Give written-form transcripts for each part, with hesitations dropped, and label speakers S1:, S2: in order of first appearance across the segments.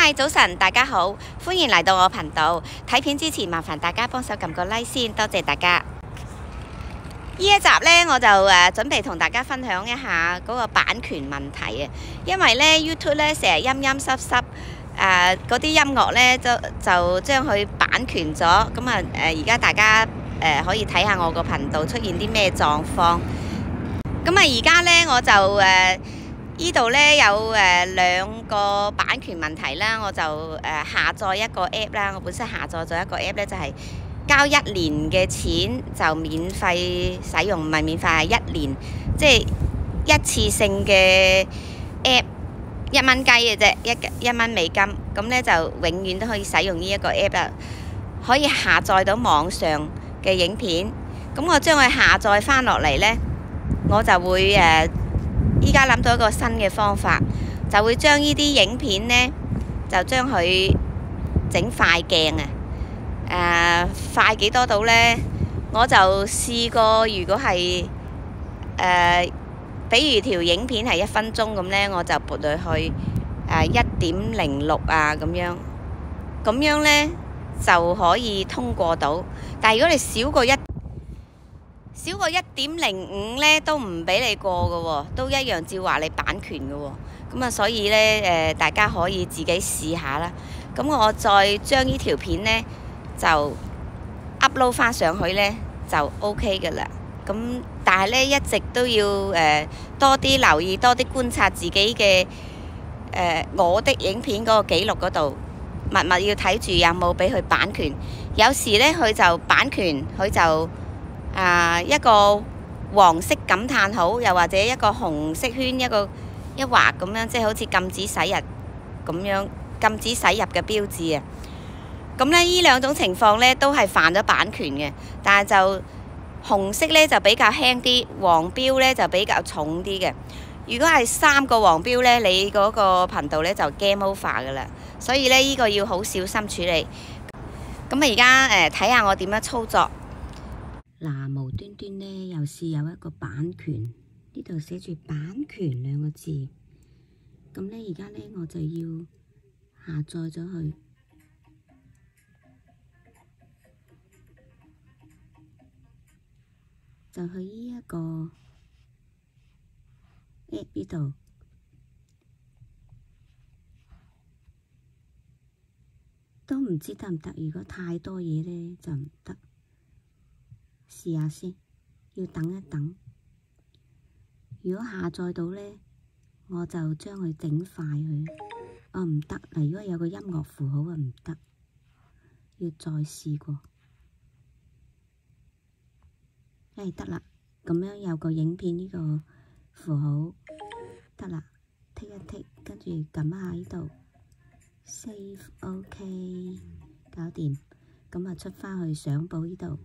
S1: 嗨，早晨，大家好，歡迎嚟到我頻道。睇片之前，麻煩大家幫手撳個 like 先，多謝大家。呢一集呢，我就準備同大家分享一下嗰個版權問題啊。因為呢 YouTube 呢成日陰陰濕濕，嗰啲音樂呢就將佢版權咗。咁啊而家大家可以睇下我個頻道出現啲咩狀況。咁啊而家呢，我就呢度呢有兩個版權問題啦，我就下載一個 app 啦。我本身下載咗一個 app 呢，就係交1年嘅錢就免費使用，唔係免費係1年，即係一次性嘅 app， 1蚊雞嘅啫，一蚊美金，咁呢就永遠都可以使用呢一個 app 啦，可以下載到網上嘅影片。咁我將佢下載翻落嚟呢，我就會依家諗到一個新嘅方法，就會將呢啲影片呢，就將佢整快鏡啊！快幾多度呢？我就試過，如果係比如條影片係1分鐘咁呢，我就撥佢去1.06啊咁樣，咁樣呢就可以通過到。但係如果你少過1.05呢，都唔俾你過嘅喎，都一樣照話你版權嘅喎。咁啊，所以呢，大家可以自己試下啦。咁我再將呢條片呢，就 upload 翻上去呢，就 OK 嘅啦。咁但係呢，一直都要多啲留意，多啲觀察自己嘅我的影片嗰個記錄嗰度，密密要睇住有冇俾佢版權。有時呢，佢就版權，佢就一個黃色感嘆號，又或者一個紅色圈一劃咁樣，即係好似禁止駛入咁樣，禁止駛入嘅標誌啊。咁呢，呢兩種情況呢都係犯咗版權嘅，但係就紅色呢就比較輕啲，黃標呢就比較重啲嘅。如果係3個黃標呢，你嗰個頻道呢就 game over 噶啦。所以呢，呢個要好小心處理。咁啊，而家睇下我點樣操作。嗱，無端端呢又是有一個版權，呢度寫住版權2個字。咁呢，而家呢我就要下載咗佢，就去呢一個 app 呢度，都唔知得唔得。如果太多嘢呢就唔得。試下先，要等一等。如果下載到呢，我就將佢整快佢。唔得嗱，如果有個音樂符號啊，唔得，要再試過。得啦，咁樣有個影片呢個符號，得啦，剔一剔，跟住撳一下呢度 ，save OK， 搞掂。咁啊，出返去相簿呢度。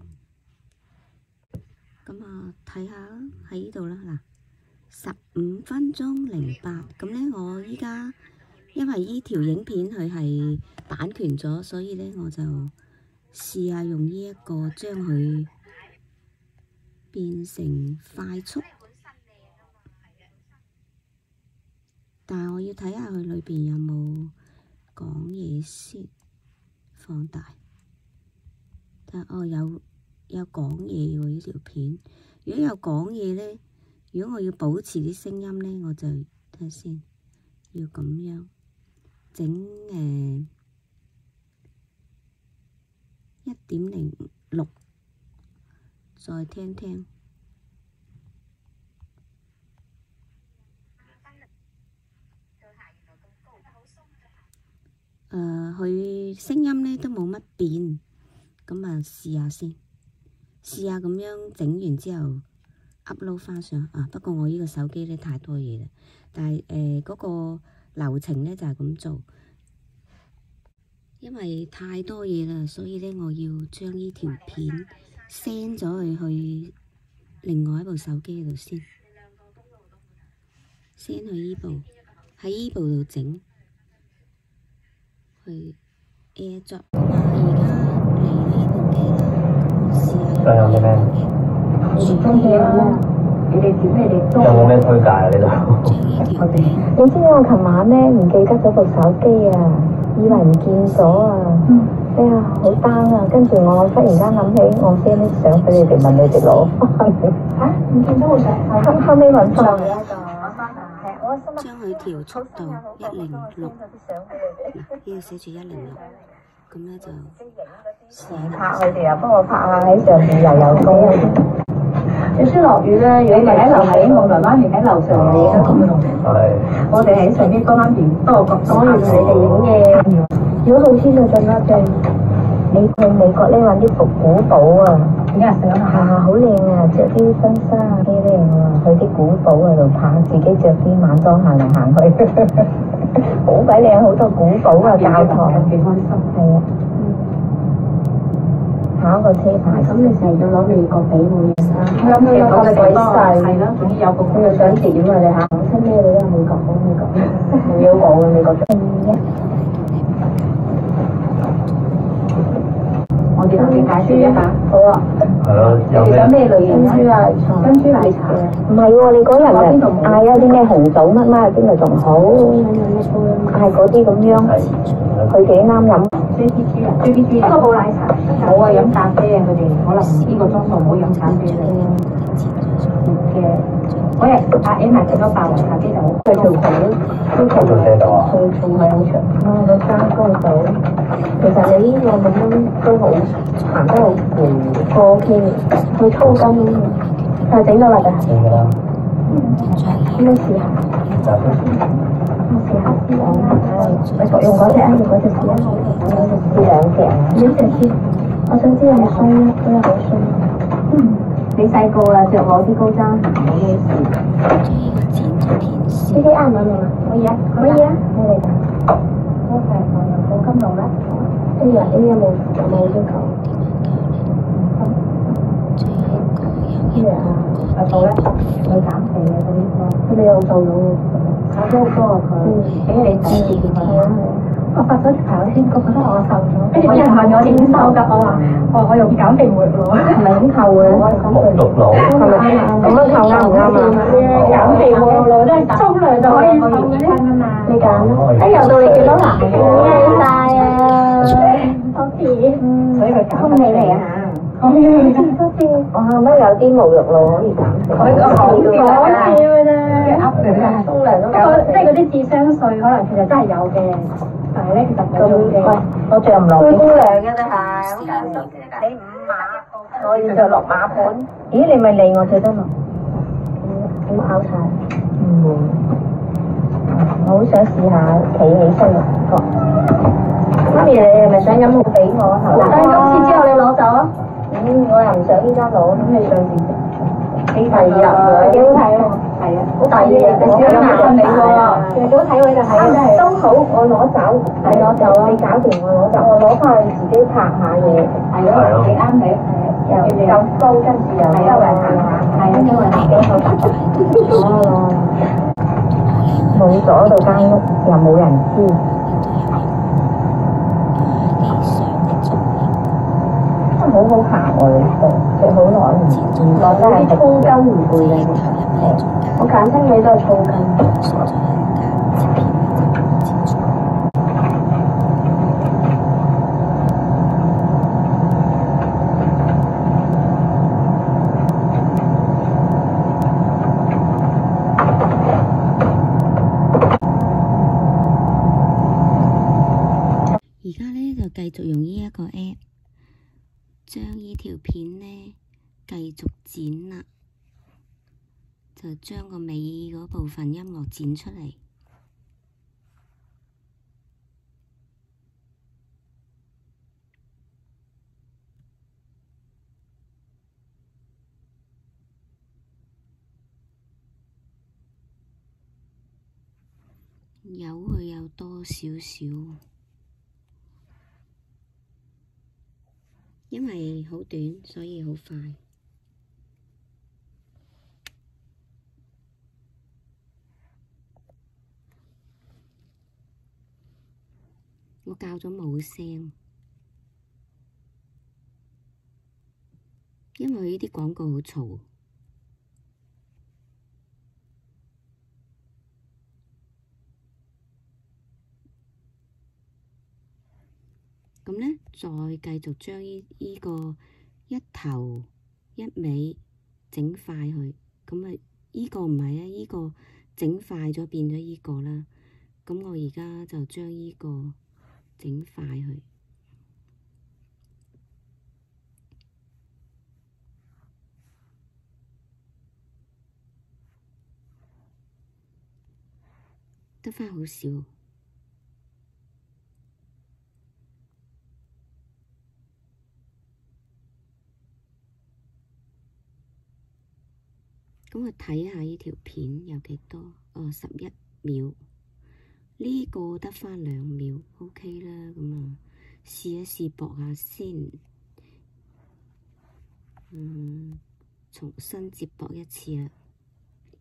S1: 咁啊，睇下喺呢度啦，嗱，15分鐘08。咁呢，我依家因為呢條影片佢係版權咗，所以呢，我就試下用呢一個將佢變成快速。但係我要睇下佢裏邊有冇講嘢先，放大。有講嘢喎呢條片，如果有講嘢呢，如果我要保持啲聲音呢，我就睇下先，要咁樣整1.06，再聽聽。佢聲音呢都冇乜變，咁啊試下先。試下咁樣整完之後 upload 翻上不過我呢個手機呢太多嘢啦，但係嗰個流程呢就係咁做，因為太多嘢啦，所以呢我要將呢條片 send 咗去另外一部手機度先 ，send 去呢部，喺呢部度整去 AirDrop。而家嚟呢部機啦。5分鐘啦。
S2: 你哋點你哋都
S3: 有冇咩推介啊？呢度？
S4: 你知唔知我琴晚咧唔記得咗部手機啊，以為唔見咗啊。哎呀，好 down 啊！跟住我忽然間諗起，我 send 啲相俾你哋，問你哋攞翻。嚇？唔見咗部相？後尾揾翻。
S1: 將佢調速到106，呢度寫住106，咁咧就
S4: 拍佢哋啊，幫我拍下喺上邊游游水。
S2: 就是落雨咧，如果你喺樓底，我媽媽咪喺樓上嚟嘅。我哋喺上邊嗰間邊多個角度拍你哋影嘅。
S4: 如果好天就盡啦，最你去美國咧揾啲古堡啊，
S2: 而家上下
S4: 好靚啊！着啲婚紗啊，幾靚喎！去啲古堡嗰度拍，自己着啲晚裝行嚟行去，好鬼靚，好多古堡啊，教堂，
S2: 幾開心。
S4: 係啊，考個車牌。
S2: 咁你成日要攞美國俾我嘅啦。
S4: 咁佢有咁鬼細，
S2: 係咯，總之有個
S4: 佢又想點啊？你嚇講親咩？你都係美國講美國，冇嘢講嘅美國。
S2: 我哋同你解釋一下。
S4: 好啊。
S3: 係咯，有咩？
S2: 想咩類型啊？珍珠奶茶。
S4: 唔係喎，你嗰日咪嗌咗啲咩紅棗乜乜邊度仲好？嗌嗰啲咁樣，佢幾啱飲。
S2: JPG 啊，JPG 嗰個冇奶茶，冇啊，飲咖啡啊，佢哋可能呢個鐘數唔好飲咖啡嚟嘅。嗰日阿 M 係食咗白雲茶機就好，佢條腿都
S3: 喺度寫到啊？
S4: 仲係好長。佢生高到，其實你呢個咁樣都好行得好攰，OK，佢粗筋，但係整咗嚟㗎。
S3: 整㗎啦。
S4: 應該試下。
S3: 就係
S4: 試下試下，用嗰隻啊，用嗰隻試啊，試兩隻啊。呢隻先，我想知有冇鬆咧？嗰隻好鬆。
S2: 你細個啊，着我啲高踭鞋冇咩事。
S4: 呢啲啱唔啱啊？可以啊，可以啊，咩嚟㗎？
S2: 都係冇金龍啦。
S4: 呢啲有冇要求？咩啊？
S2: 做咧，佢減肥嘅嗰啲，
S4: 佢哋有做到
S2: 炒咗好多啊佢，俾你睇住佢。我發咗條先，覺得我瘦咗，跟住啲人問我點瘦㗎，我用減肥活咯。
S4: 係咪咁扣嘅？
S3: 綠佬。
S4: 係咪咁樣扣啱唔啱啊？
S2: 減肥活咯，都係沖涼就可以瘦嘅啫。
S4: 你揀啦。哎，又到你幾多難嘅？靚曬啊！多謝。
S2: 所以佢減
S4: 恭喜你啊！多謝。哇，乜有啲無肉路可以減肥？
S2: 佢個好笑嘅啫，
S4: 沖涼都
S2: 即係嗰啲智商稅，可能其實真係有嘅，但係咧其實冇用嘅。
S4: 我着唔落。
S2: 灰姑娘嘅真係，好簡單。
S4: 你5碼，我要着6碼半。咦，你咪理我着得落？有冇拗柴？唔會。我好想試下企起身個。媽咪，你係咪想飲好俾我？
S2: 但係今次之後你攞走啊？
S4: 我又唔想依家攞，咁你上次第二日
S2: 幾好睇喎，係啊，
S4: 第二日你少咗難你喎，
S2: 其實幾好睇喎，就係
S4: 都好，我攞走，你攞走啦，你搞掂我攞走，我攞翻去自己拍下嘢，
S2: 係咯，幾啱你，
S4: 又夠高，跟住又周圍行下，
S2: 係啊，周圍行幾好。
S4: 哦，冇咗到間屋，又冇人知。好好行喎，食好耐唔落真係粗筋唔攰嘅，我揀親你都係粗筋。
S1: 而家咧就繼續用呢一個 app。將呢條片呢繼續剪啦，就將個尾嗰部分音樂剪出嚟。由佢有多少少。因為好短，所以好快。我校咗冇聲，因為呢啲廣告好嘈。
S5: 咁咧再繼續將依個一頭一尾整塊佢。咁啊，依個唔係啊，依個整塊咗變咗依個啦。咁我而家就將依個整塊佢。得返好少，咁我睇下呢條片有幾多？哦，11秒，呢個得返2秒，OK 啦。咁啊，試一試駁下先，重新接駁一次啦。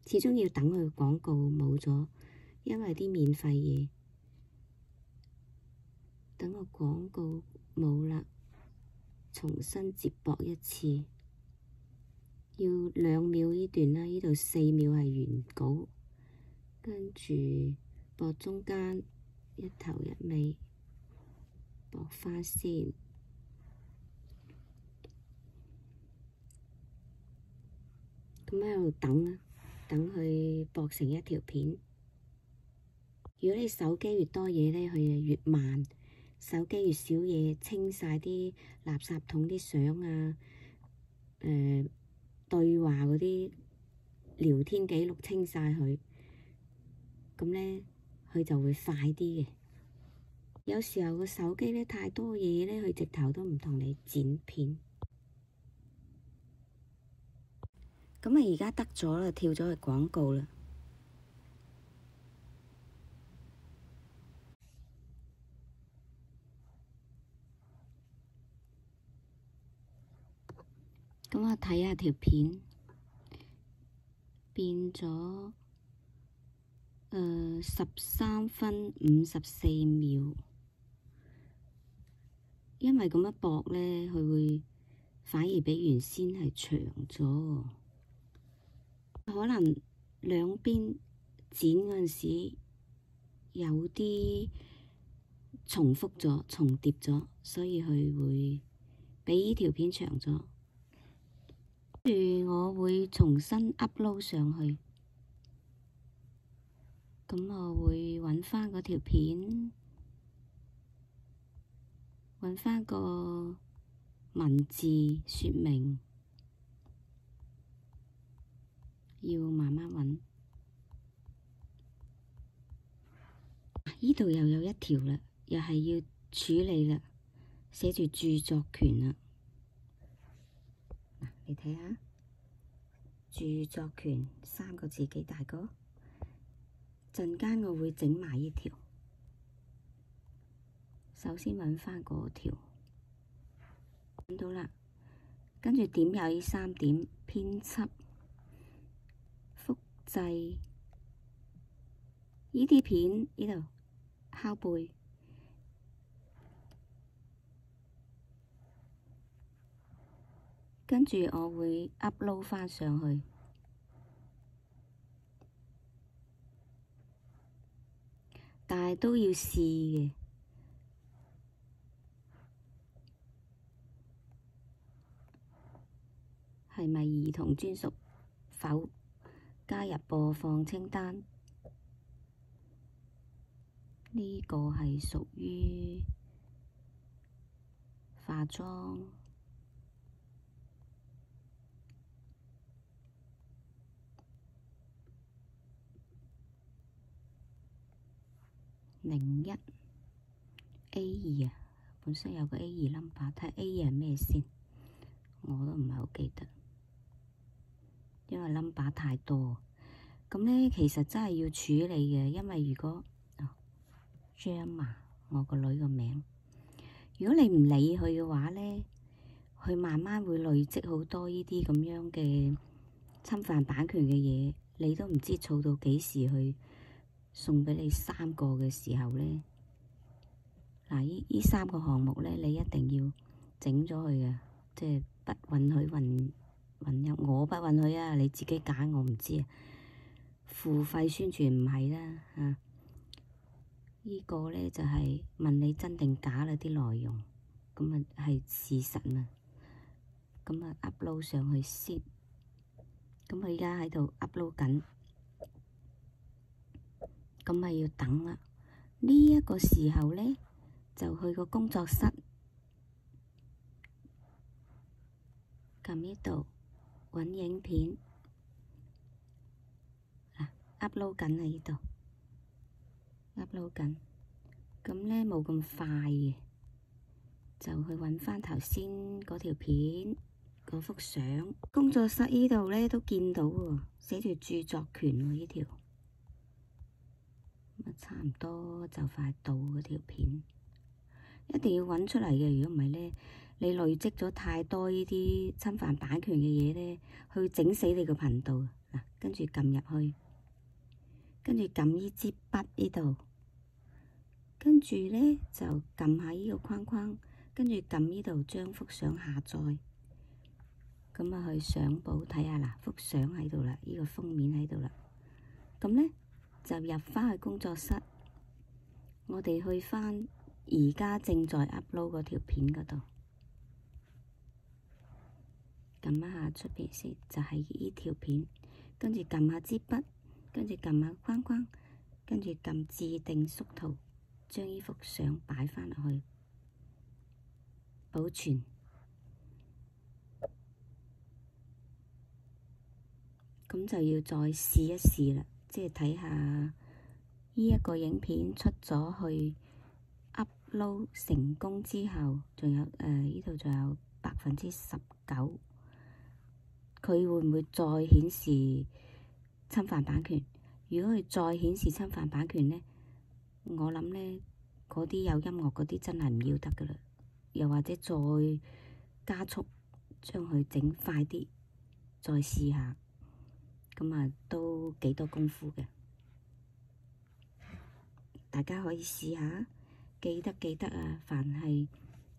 S5: 始終要等佢廣告冇咗。因為啲免費嘢，等個廣告冇啦，重新接駁一次，要2秒呢段啦，呢度4秒係原稿，跟住駁中間一頭一尾，駁返先，咁喺度等啦，等佢駁成一條片。如果你手機越多嘢咧，佢就越慢；手機越少嘢，清晒啲垃圾桶啲相啊，對話嗰啲聊天記錄清晒佢，咁咧佢就會快啲嘅。有時候個手機咧太多嘢咧，佢直頭都唔同你剪片。咁啊，而家得咗啦，跳咗去廣告啦。咁我睇下條片變咗13分54秒，因為咁樣駁咧，佢會反而比原先係長咗。可能兩邊剪嗰陣時有啲重複咗、重疊咗，所以佢會比呢條片長咗。跟住我會重新 upload 上去，咁我會揾返嗰條片，揾返個文字說明，要慢慢揾。呢度又有一條啦，又係要處理啦，寫住著作權啦。你睇下，著作權3個字幾大個？陣間我會整埋呢條。首先揾返嗰條，揾到啦。跟住點有呢3點，編輯、複製呢啲片呢度拷貝。跟住我會 upload 返上去，但係都要試嘅，係咪兒童專屬？否，加入播放清單。呢個係屬於化妝。01 A2啊，本身有個 A2 number，睇下 A2係咩先，我都唔係好記得，因為 number 太多。咁咧其實真係要處理嘅，因為如果Gemma 我個女個名，如果你唔理佢嘅話咧，佢慢慢會累積好多呢啲咁樣嘅侵犯版權嘅嘢，你都唔知儲到幾時去送畀你3個嘅時候咧，嗱，呢3個項目咧，你一定要整咗佢嘅，即係不允許混入，我不允許啊，你自己揀，我唔知啊。付費宣傳唔係啦嚇，呢個咧就係問你真定假啦啲內容，咁啊係事實啊。咁啊 upload 上去先。咁佢而家喺度 upload 緊，咁咪要等啦。呢一個時候咧，就去個工作室，撳呢度揾影片，嗱 upload 緊喺呢度 upload 緊。咁咧冇咁快嘅，就去揾翻頭先嗰條片嗰幅相。工作室呢度咧都見到喎，寫住著作權喎呢條。咁啊差唔多就快到嗰條片，一定要揾出嚟嘅。如果唔係咧，你累積咗太多呢啲侵犯版權嘅嘢咧，去整死你個頻道。嗱，跟住撳入去，跟住撳呢支筆呢度，跟住咧就撳下呢個框框，跟住撳呢度將幅相下載。咁啊去相簿睇下啦，幅相喺度啦，呢個封面喺度啦。咁咧就入翻去工作室，我哋去翻而家正在 upload 嗰條片嗰度，撳一下出邊先，就係呢條片，跟住撳下支筆，跟住撳下框框，跟住撳自定縮圖，將呢幅相擺翻落去，保存。咁就要再試一試啦，即係睇下呢一個影片出咗去 upload 成功之後，仲有呢度仲有19%，佢會唔會再顯示侵犯版權？如果佢再顯示侵犯版權呢，我諗呢嗰啲有音樂嗰啲真係唔要得噶啦，又或者再加速將佢整快啲，再試下。咁啊，都幾多功夫嘅，大家可以試下。記得啊！凡係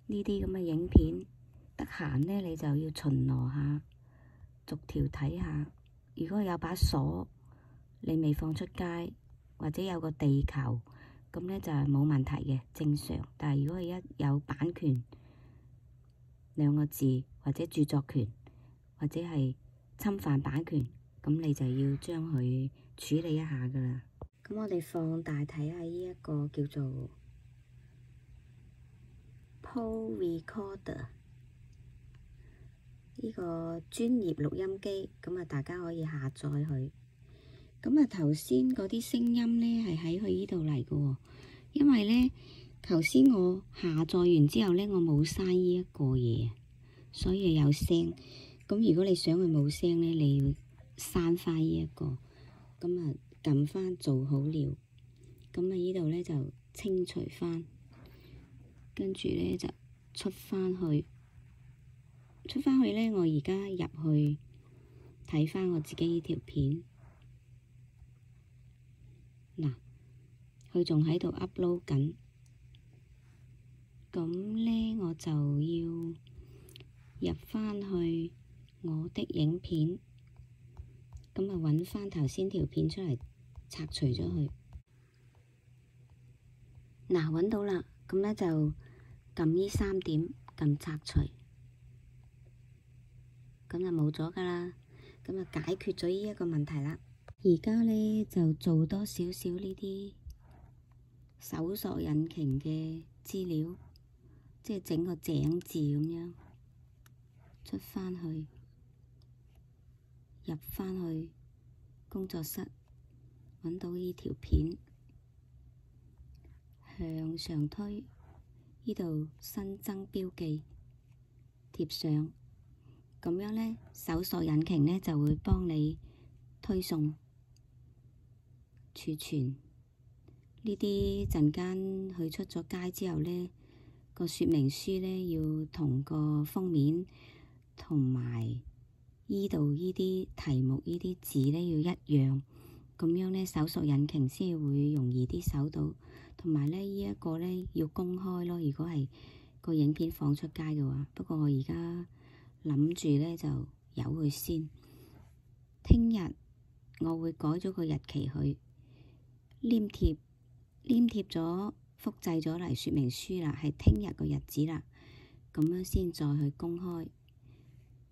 S5: 呢啲咁嘅影片，得閒呢你就要巡邏下，逐條睇下。如果有把鎖，你未放出街，或者有個地球，咁呢就係冇問題嘅，正常。但係如果係一有版權兩個字，或者著作權，或者係侵犯版權，咁你就要將佢處理一下噶啦。咁我哋放大睇下呢一個叫做 Pro Recorder 呢個專業錄音機，咁啊大家可以下載佢。咁啊頭先嗰啲聲音呢係喺佢呢度嚟嘅喎，因為呢頭先我下載完之後呢，我冇刪呢一個嘢，所以有聲。咁如果你想佢冇聲呢，你要刪翻呢一個，咁啊撳翻做好了，咁啊呢度呢就清除翻，跟住呢就出翻去呢，我而家入去睇翻我自己呢條片，嗱，佢仲喺度 upload 緊，咁呢我就要入翻去我的影片。咁啊，揾翻頭先條片出嚟，拆除咗佢。嗱，揾到啦，咁咧就撳呢3點，撳拆除，咁就冇咗噶啦。咁啊，解決咗呢一個問題啦。而家咧就做多少少呢啲搜索引擎嘅資料，即係整個井字咁樣，出翻去。入返去工作室，揾到呢條片，向上推，呢度新增標記，貼上，咁樣呢，搜索引擎呢就會幫你推送、儲存呢啲。陣間佢出咗街之後呢，個說明書呢要同個封面同埋依度依啲題目依啲字呢要一樣，咁樣呢搜索引擎先會容易啲搜到，同埋呢依一個呢要公開咯。如果係個影片放出街嘅話，不過我而家諗住呢就由佢先。聽日我會改咗個日期去黏貼咗，複製咗嚟說明書啦，係聽日個日子啦。咁樣先再去公開。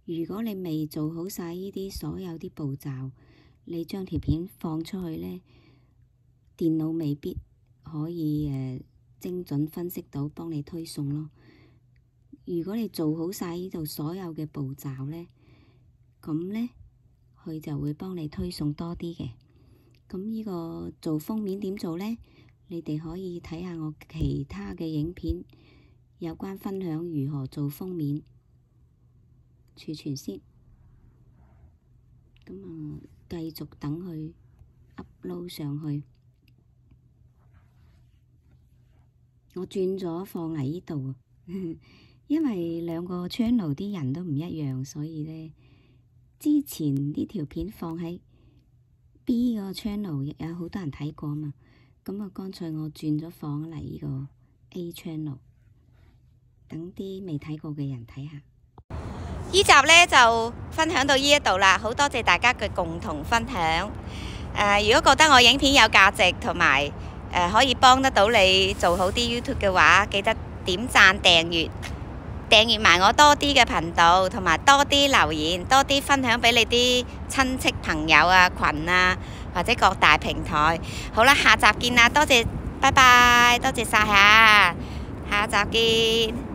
S5: 如果你未做好晒呢啲所有啲步驟，你將條片放出去呢，電腦未必可以精準分析到幫你推送咯。如果你做好晒呢度所有嘅步驟呢，咁呢，佢就會幫你推送多啲嘅。咁呢個做封面點做呢？你哋可以睇下我其他嘅影片，有關分享如何做封面。儲存先，咁啊繼續等佢 upload 上去。我轉咗放嚟呢度，因為兩個 channel 啲人都唔一樣，所以呢，之前呢條片放喺 B 個 channel 有好多人睇過嘛，咁啊乾脆我轉咗放嚟呢個 A channel， 等啲未睇過嘅人睇下。
S1: 呢集呢就分享到呢一度啦，好多謝大家嘅共同分享。如果覺得我影片有價值同埋可以幫得到你做好啲 YouTube 嘅話，記得點讚訂閱埋我多啲嘅頻道，同埋多啲留言，多啲分享俾你啲親戚朋友啊、群啊或者各大平台。好啦，下集見啦，多謝，拜拜，多謝晒嚇，下集見。